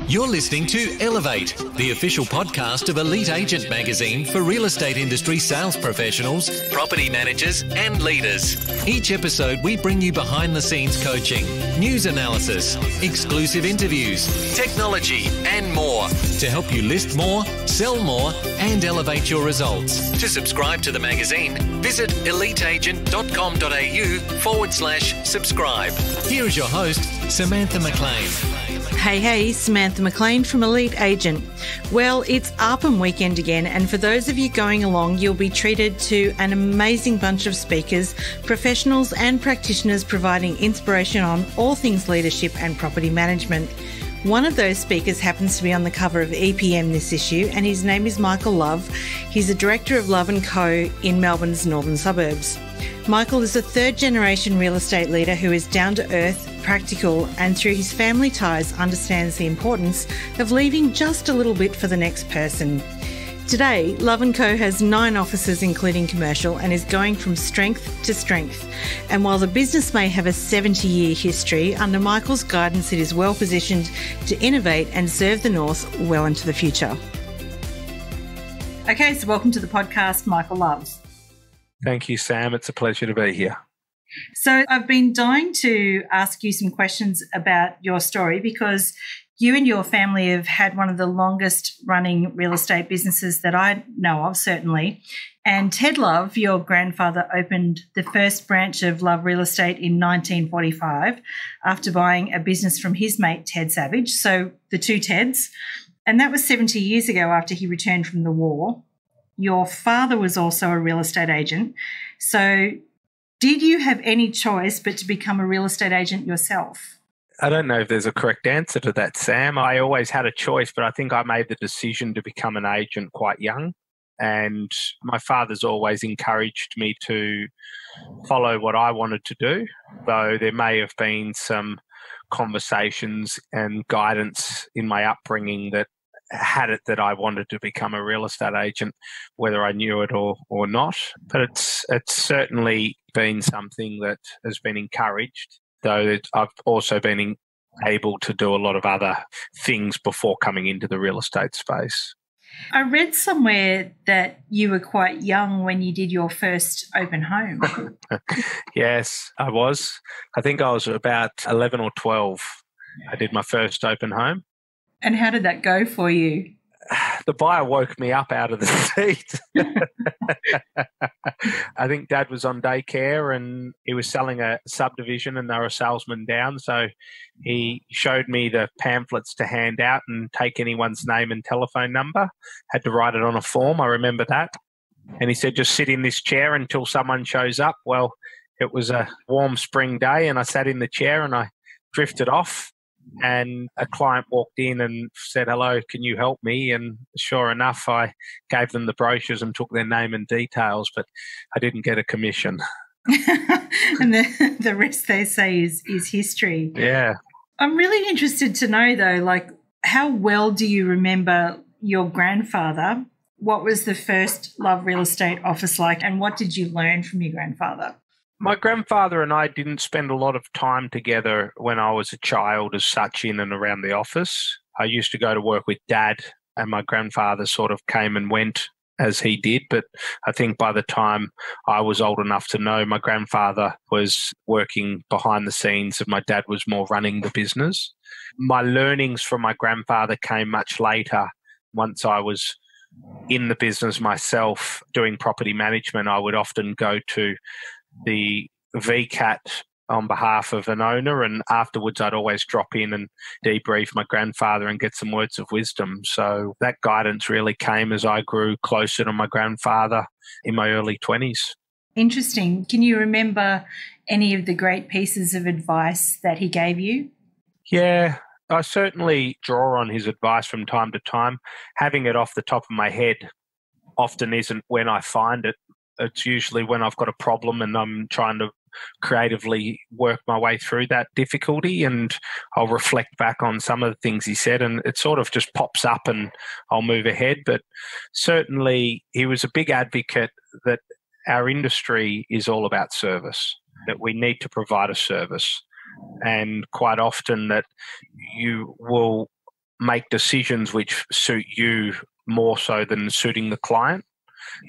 You're listening to Elevate, the official podcast of Elite Agent magazine for real estate industry sales professionals, property managers, and leaders. Each episode, we bring you behind the scenes coaching, news analysis, exclusive interviews, technology, and more to help you list more, sell more, and elevate your results. To subscribe to the magazine, visit eliteagent.com.au/subscribe. Here is your host, Samantha McLean. Hey, Samantha McLean from Elite Agent. Well, it's ARPM weekend again, and for those of you going along, you'll be treated to an amazing bunch of speakers, professionals and practitioners providing inspiration on all things leadership and property management. One of those speakers happens to be on the cover of EPM this issue, and his name is Michael Love. He's a director of Love & Co. in Melbourne's northern suburbs. Michael is a third-generation real estate leader who is down-to-earth, practical, and through his family ties understands the importance of leaving just a little bit for the next person. Today, Love & Co. has 9 offices including commercial and is going from strength to strength. And while the business may have a 70-year history, under Michael's guidance it is well positioned to innovate and serve the North well into the future. Okay, so welcome to the podcast, Michael Love. Thank you, Sam. It's a pleasure to be here. So I've been dying to ask you some questions about your story because you and your family have had one of the longest running real estate businesses that I know of, certainly. And Ted Love, your grandfather, opened the first branch of Love Real Estate in 1945 after buying a business from his mate, Ted Savage. So the two Teds. And that was 70 years ago after he returned from the war. Your father was also a real estate agent. So did you have any choice but to become a real estate agent yourself? I don't know if there's a correct answer to that, Sam. I always had a choice, but I think I made the decision to become an agent quite young. And my father's always encouraged me to follow what I wanted to do, though there may have been some conversations and guidance in my upbringing that had it that I wanted to become a real estate agent, whether I knew it or not. But it's certainly been something that has been encouraged, though I've also been able to do a lot of other things before coming into the real estate space. I read somewhere that you were quite young when you did your first open home. Yes, I was. I think I was about 11 or 12. I did my first open home. And how did that go for you? The buyer woke me up out of the seat. I think Dad was on daycare and he was selling a subdivision and they were a salesman down. So he showed me the pamphlets to hand out and take anyone's name and telephone number. Had to write it on a form. I remember that. And he said, just sit in this chair until someone shows up. Well, it was a warm spring day and I sat in the chair and I drifted off. And a client walked in and said, hello, can you help me? And sure enough, I gave them the brochures and took their name and details, but I didn't get a commission. And the rest, they say, is history. Yeah. I'm really interested to know, though, like, how well do you remember your grandfather? What was the first Love Real Estate office like, and what did you learn from your grandfather? My grandfather and I didn't spend a lot of time together when I was a child as such in and around the office. I used to go to work with Dad and my grandfather sort of came and went as he did. But I think by the time I was old enough to know, my grandfather was working behind the scenes and my dad was more running the business. My learnings from my grandfather came much later. Once I was in the business myself doing property management, I would often go to the VCAT on behalf of an owner, and afterwards I'd always drop in and debrief my grandfather and get some words of wisdom. So that guidance really came as I grew closer to my grandfather in my early 20s. Interesting. Can you remember any of the great pieces of advice that he gave you? Yeah, I certainly draw on his advice from time to time. Having it off the top of my head often isn't when I find it. It's usually when I've got a problem and I'm trying to creatively work my way through that difficulty, and I'll reflect back on some of the things he said and it sort of just pops up and I'll move ahead. But certainly he was a big advocate that our industry is all about service, that we need to provide a service. And quite often that you will make decisions which suit you more so than suiting the client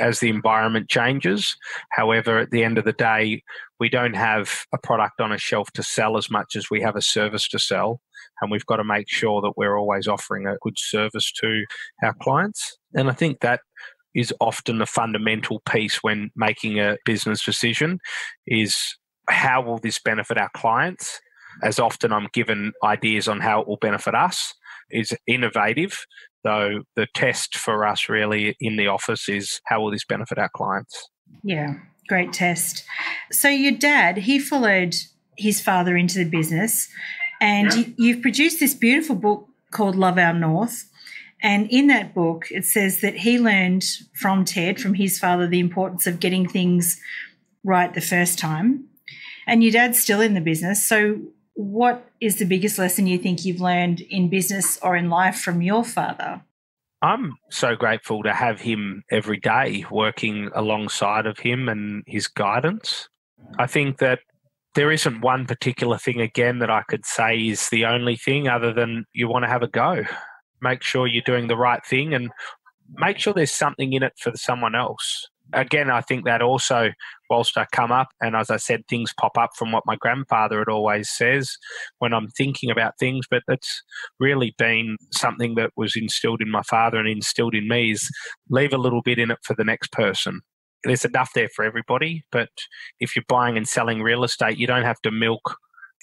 as the environment changes. However, at the end of the day, we don't have a product on a shelf to sell as much as we have a service to sell. And we've got to make sure that we're always offering a good service to our clients. And I think that is often the fundamental piece when making a business decision is how will this benefit our clients? As often I'm given ideas on how it will benefit us is innovative, though the test for us really in the office is how will this benefit our clients? Yeah, great test. So your dad, he followed his father into the business, and you've produced this beautiful book called Love Our North. And in that book, it says that he learned from Ted, from his father, the importance of getting things right the first time. And your dad's still in the business. So what is the biggest lesson you think you've learned in business or in life from your father? I'm so grateful to have him every day, working alongside of him and his guidance. I think that there isn't one particular thing, again, that I could say is the only thing other than you want to have a go. Make sure you're doing the right thing and make sure there's something in it for someone else. Again, I think that also, whilst I come up, and as I said, things pop up from what my grandfather had always says when I'm thinking about things, but it's really been something that was instilled in my father and instilled in me is leave a little bit in it for the next person. There's enough there for everybody, but if you're buying and selling real estate, you don't have to milk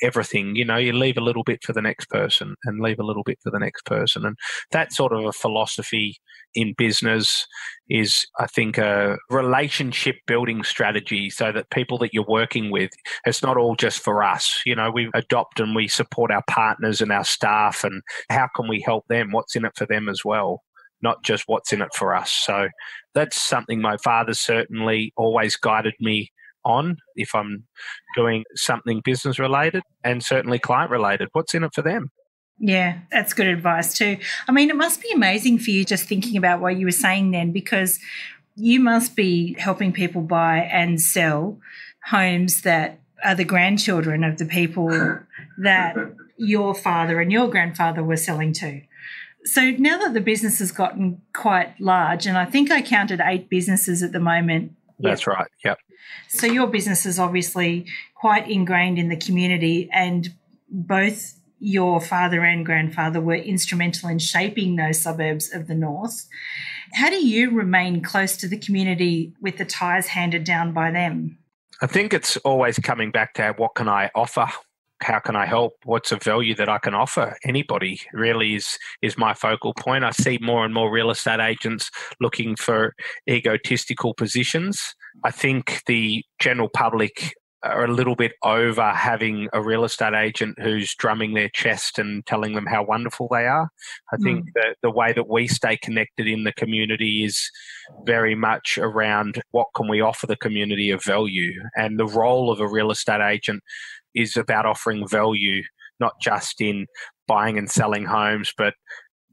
everything. You leave a little bit for the next person and leave a little bit for the next person. And that sort of a philosophy in business is, I think, a relationship building strategy so that people that you're working with, it's not all just for us. We adopt and we support our partners and our staff, and how can we help them? What's in it for them as well? Not just what's in it for us. So that's something my father certainly always guided me on if I'm doing something business related and certainly client related. What's in it for them? Yeah, that's good advice too. I mean, it must be amazing for you just thinking about what you were saying then, because you must be helping people buy and sell homes that are the grandchildren of the people that your father and your grandfather were selling to. So now that the business has gotten quite large, and I think I counted 8 businesses at the moment. That's right, yep. So your business is obviously quite ingrained in the community, and both your father and grandfather were instrumental in shaping those suburbs of the north. How do you remain close to the community with the ties handed down by them? I think it's always coming back to what can I offer? How can I help? What's a value that I can offer anybody really is my focal point. I see more and more real estate agents looking for egotistical positions. I think the general public are a little bit over having a real estate agent who's drumming their chest and telling them how wonderful they are. I think that the way that we stay connected in the community is very much around what can we offer the community of value. And the role of a real estate agent is about offering value, not just in buying and selling homes, but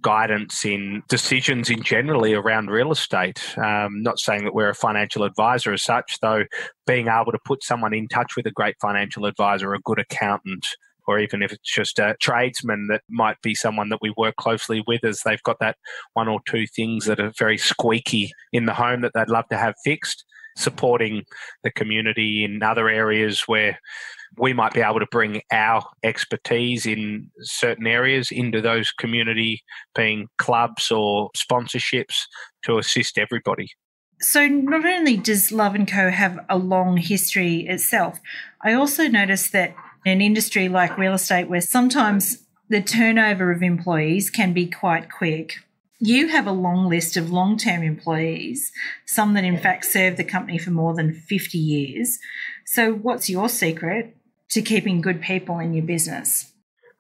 guidance in decisions in generally around real estate. Not saying that we're a financial advisor as such, though being able to put someone in touch with a great financial advisor, a good accountant, or even if it's just a tradesman that might be someone that we work closely with as they've got that 1 or 2 things that are very squeaky in the home that they'd love to have fixed, supporting the community in other areas where we might be able to bring our expertise in certain areas into those community, being clubs or sponsorships, to assist everybody. So not only does Love & Co have a long history itself, I also noticed that in an industry like real estate where sometimes the turnover of employees can be quite quick, you have a long list of long-term employees, some that in fact serve the company for more than 50 years. So what's your secret to keeping good people in your business?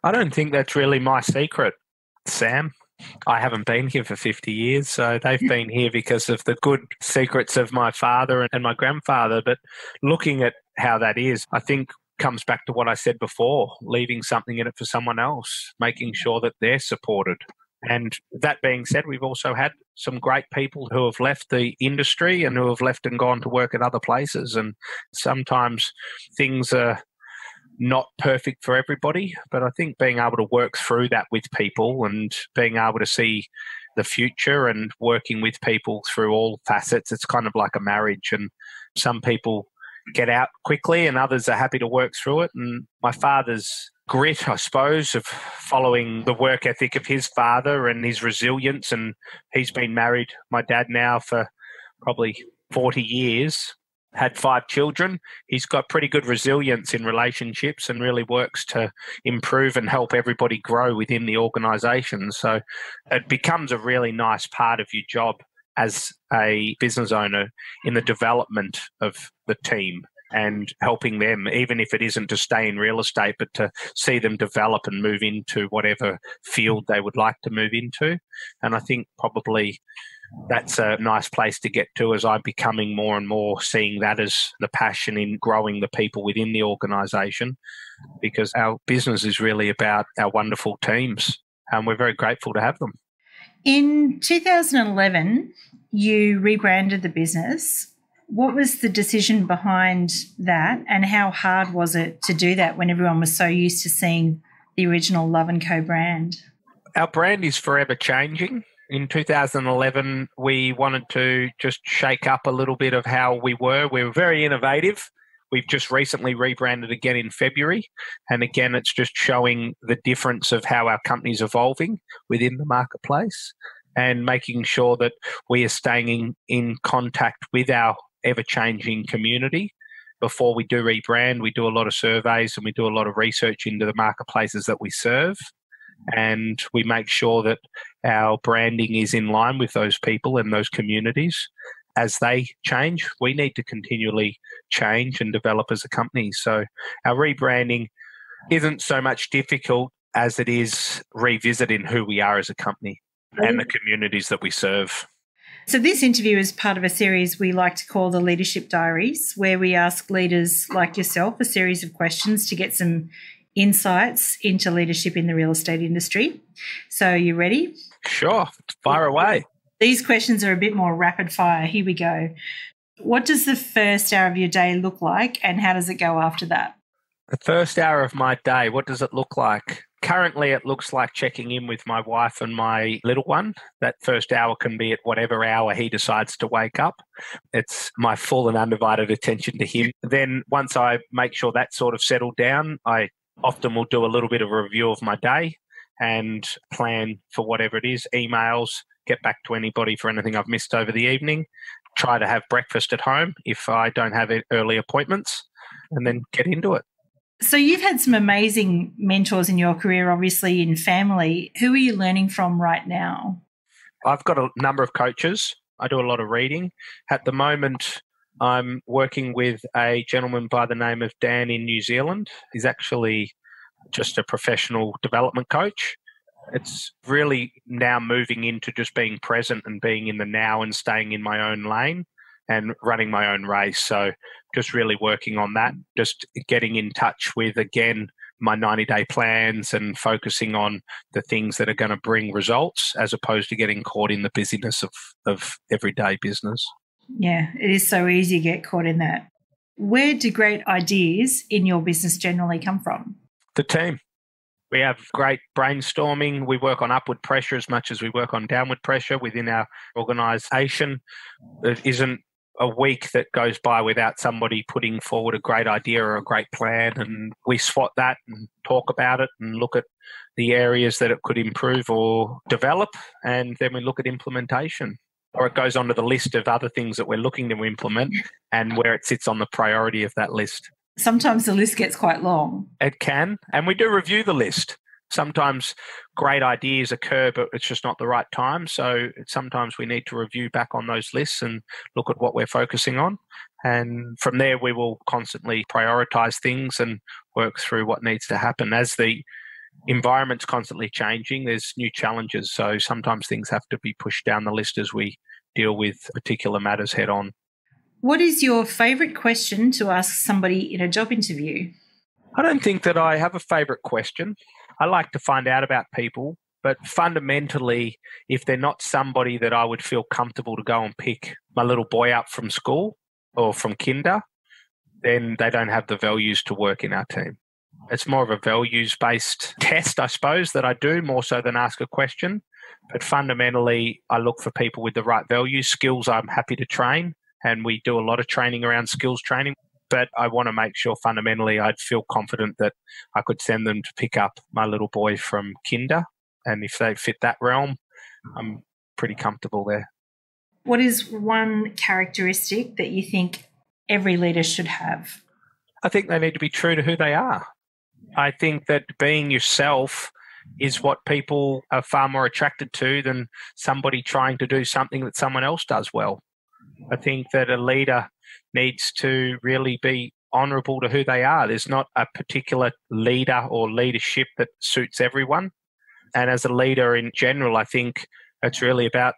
I don't think that's really my secret, Sam. I haven't been here for 50 years, so they've been here because of the good secrets of my father and my grandfather. But looking at how that is, I think comes back to what I said before, leaving something in it for someone else, making sure that they're supported. And that being said, we've also had some great people who have left the industry and who have left and gone to work at other places. And sometimes things are not perfect for everybody, but I think being able to work through that with people and being able to see the future and working with people through all facets, it's kind of like a marriage. And some people get out quickly and others are happy to work through it. And my father's grit, I suppose, of following the work ethic of his father and his resilience, and he's been married, my dad, now for probably 40 years, had 5 children. He's got pretty good resilience in relationships and really works to improve and help everybody grow within the organisation. So it becomes a really nice part of your job as a business owner in the development of the team and helping them, even if it isn't to stay in real estate, but to see them develop and move into whatever field they would like to move into. And I think probably that's a nice place to get to, as I'm becoming more and more seeing that as the passion in growing the people within the organisation, because our business is really about our wonderful teams and we're very grateful to have them. In 2011, you rebranded the business. What was the decision behind that, and how hard was it to do that when everyone was so used to seeing the original Love & Co brand? Our brand is forever changing. In 2011, we wanted to just shake up a little bit of how we were. We were very innovative. We've just recently rebranded again in February. And again, it's just showing the difference of how our company's evolving within the marketplace and making sure that we are staying in contact with our ever-changing community. Before we do rebrand, we do a lot of surveys and we do a lot of research into the marketplaces that we serve. And we make sure that our branding is in line with those people and those communities. As they change, we need to continually change and develop as a company. So our rebranding isn't so much difficult as it is revisiting who we are as a company and the communities that we serve. So this interview is part of a series we like to call the Leadership Diaries, where we ask leaders like yourself a series of questions to get some insights into leadership in the real estate industry. So are you ready? Sure. Fire away. These questions are a bit more rapid fire. Here we go. What does the first hour of your day look like, and how does it go after that? The first hour of my day, what does it look like? Currently, it looks like checking in with my wife and my little one. That first hour can be at whatever hour he decides to wake up. It's my full and undivided attention to him. Then once I make sure that's sort of settled down, I often will do a little bit of a review of my day and plan for whatever it is, emails, get back to anybody for anything I've missed over the evening, try to have breakfast at home if I don't have early appointments, and then get into it. So you've had some amazing mentors in your career, obviously in family. Who are you learning from right now? I've got a number of coaches. I do a lot of reading. At the moment, I'm working with a gentleman by the name of Dan in New Zealand. He's actually just a professional development coach. It's really now moving into just being present and being in the now and staying in my own lane and running my own race. So just really working on that, just getting in touch with, again, my 90-day plans and focusing on the things that are going to bring results as opposed to getting caught in the busyness of everyday business. Yeah, it is so easy to get caught in that. Where do great ideas in your business generally come from? The team. We have great brainstorming. We work on upward pressure as much as we work on downward pressure within our organisation. There isn't a week that goes by without somebody putting forward a great idea or a great plan, and we SWOT that and talk about it and look at the areas that it could improve or develop, and then we look at implementation. Or it goes onto the list of other things that we're looking to implement and where it sits on the priority of that list. Sometimes the list gets quite long. It can, and we do review the list. Sometimes great ideas occur, but it's just not the right time. So sometimes we need to review back on those lists and look at what we're focusing on. And from there, we will constantly prioritize things and work through what needs to happen. As the environment's constantly changing, there's new challenges. So sometimes things have to be pushed down the list as we deal with particular matters head on. What is your favourite question to ask somebody in a job interview? I don't think that I have a favourite question. I like to find out about people, but fundamentally, if they're not somebody that I would feel comfortable to go and pick my little boy up from school or from kinder, then they don't have the values to work in our team. It's more of a values-based test, I suppose, that I do more so than ask a question. But fundamentally, I look for people with the right values. Skills I'm happy to train, and we do a lot of training around skills training. But I want to make sure fundamentally I'd feel confident that I could send them to pick up my little boy from kinder. And if they fit that realm, I'm pretty comfortable there. What is one characteristic that you think every leader should have? I think they need to be true to who they are. I think that being yourself is what people are far more attracted to than somebody trying to do something that someone else does well. I think that a leader needs to really be honourable to who they are. There's not a particular leader or leadership that suits everyone. And as a leader in general, I think it's really about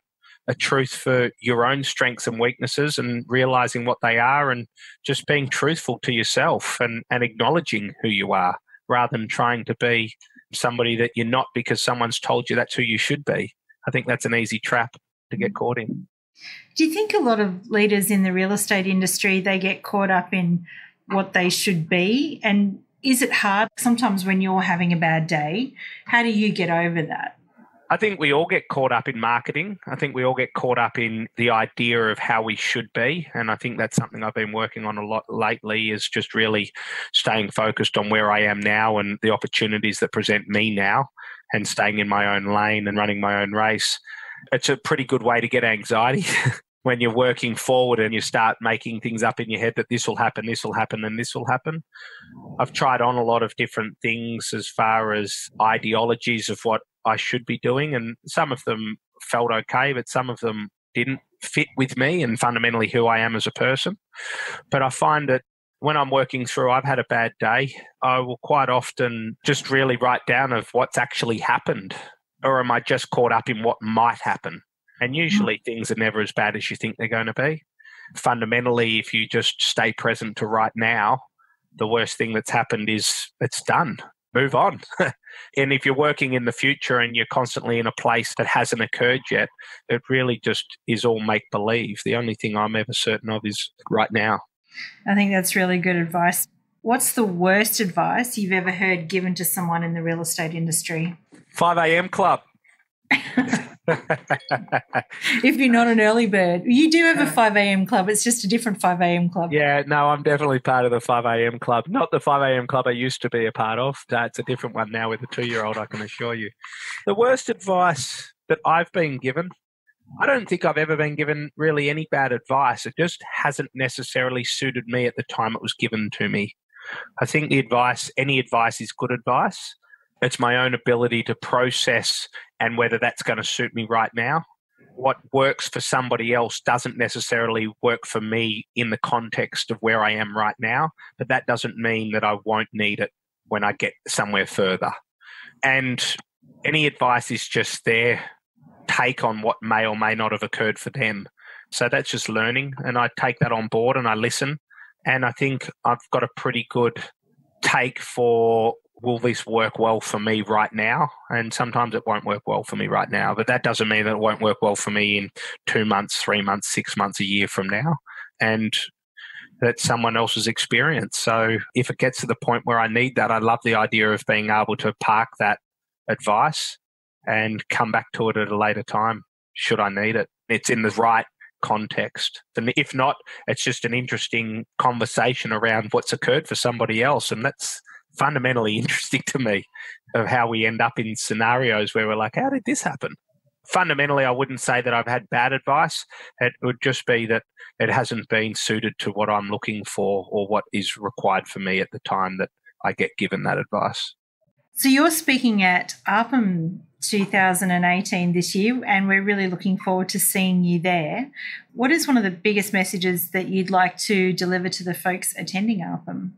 a truth for your own strengths and weaknesses and realising what they are and just being truthful to yourself and acknowledging who you are rather than trying to be somebody that you're not because someone's told you that's who you should be. I think that's an easy trap to get caught in. Do you think a lot of leaders in the real estate industry, they get caught up in what they should be? And is it hard sometimes when you're having a bad day? How do you get over that? I think we all get caught up in marketing. I think we all get caught up in the idea of how we should be. And I think that's something I've been working on a lot lately, is just really staying focused on where I am now and the opportunities that present me now and staying in my own lane and running my own race. It's a pretty good way to get anxiety when you're working forward and you start making things up in your head that this will happen, and this will happen. I've tried on a lot of different things as far as ideologies of what I should be doing, and some of them felt okay, but some of them didn't fit with me and fundamentally who I am as a person. But I find that when I'm working through, I've had a bad day, I will quite often just really write down of what's actually happened, or am I just caught up in what might happen? And usually things are never as bad as you think they're going to be. Fundamentally, if you just stay present to right now, the worst thing that's happened is it's done. Move on. And if you're working in the future and you're constantly in a place that hasn't occurred yet, it really just is all make-believe. The only thing I'm ever certain of is right now. I think that's really good advice. What's the worst advice you've ever heard given to someone in the real estate industry? 5 a.m. club. If you're not an early bird. You do have a 5 a.m. club. It's just a different 5 a.m. club. Yeah, no, I'm definitely part of the 5 a.m. club. Not the 5 a.m. club I used to be a part of. It's a different one now with a 2-year-old, I can assure you. The worst advice that I've been given, I don't think I've ever been given really any bad advice. It just hasn't necessarily suited me at the time it was given to me. I think any advice is good advice. It's my own ability to process and whether that's going to suit me right now. What works for somebody else doesn't necessarily work for me in the context of where I am right now, but that doesn't mean that I won't need it when I get somewhere further. And any advice is just their take on what may or may not have occurred for them. So that's just learning, and I take that on board and I listen. And I think I've got a pretty good take for, will this work well for me right now? And sometimes it won't work well for me right now, but that doesn't mean that it won't work well for me in 2 months, 3 months, 6 months, a year from now. And that's someone else's experience. So if it gets to the point where I need that, I love the idea of being able to park that advice and come back to it at a later time, should I need it. It's in the right context. And if not, it's just an interesting conversation around what's occurred for somebody else. And that's fundamentally interesting to me, of how we end up in scenarios where we're like, how did this happen? Fundamentally, I wouldn't say that I've had bad advice. It would just be that it hasn't been suited to what I'm looking for or what is required for me at the time that I get given that advice. So you're speaking at ARPM 2018 this year, and we're really looking forward to seeing you there. What is one of the biggest messages that you'd like to deliver to the folks attending ARPM?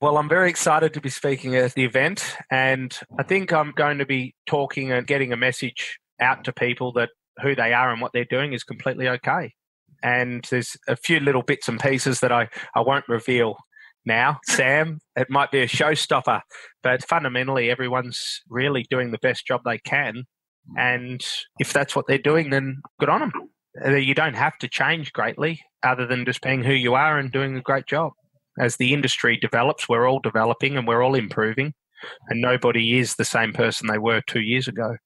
Well, I'm very excited to be speaking at the event, and I think I'm going to be talking and getting a message out to people that who they are and what they're doing is completely okay. And there's a few little bits and pieces that I won't reveal now, Sam. It might be a showstopper, but fundamentally everyone's really doing the best job they can. And if that's what they're doing, then good on them. You don't have to change greatly other than just being who you are and doing a great job. As the industry develops, we're all developing and we're all improving, and nobody is the same person they were 2 years ago.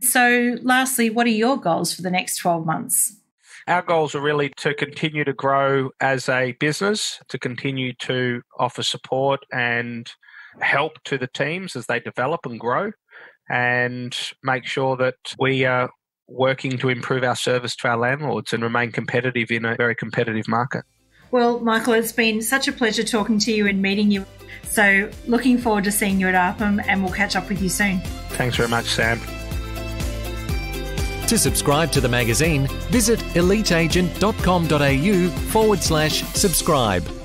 So lastly, what are your goals for the next 12 months? Our goals are really to continue to grow as a business, to continue to offer support and help to the teams as they develop and grow, and make sure that we are working to improve our service to our landlords and remain competitive in a very competitive market. Well, Michael, it's been such a pleasure talking to you and meeting you. So looking forward to seeing you at ARPM, and we'll catch up with you soon. Thanks very much, Sam. To subscribe to the magazine, visit eliteagent.com.au/subscribe.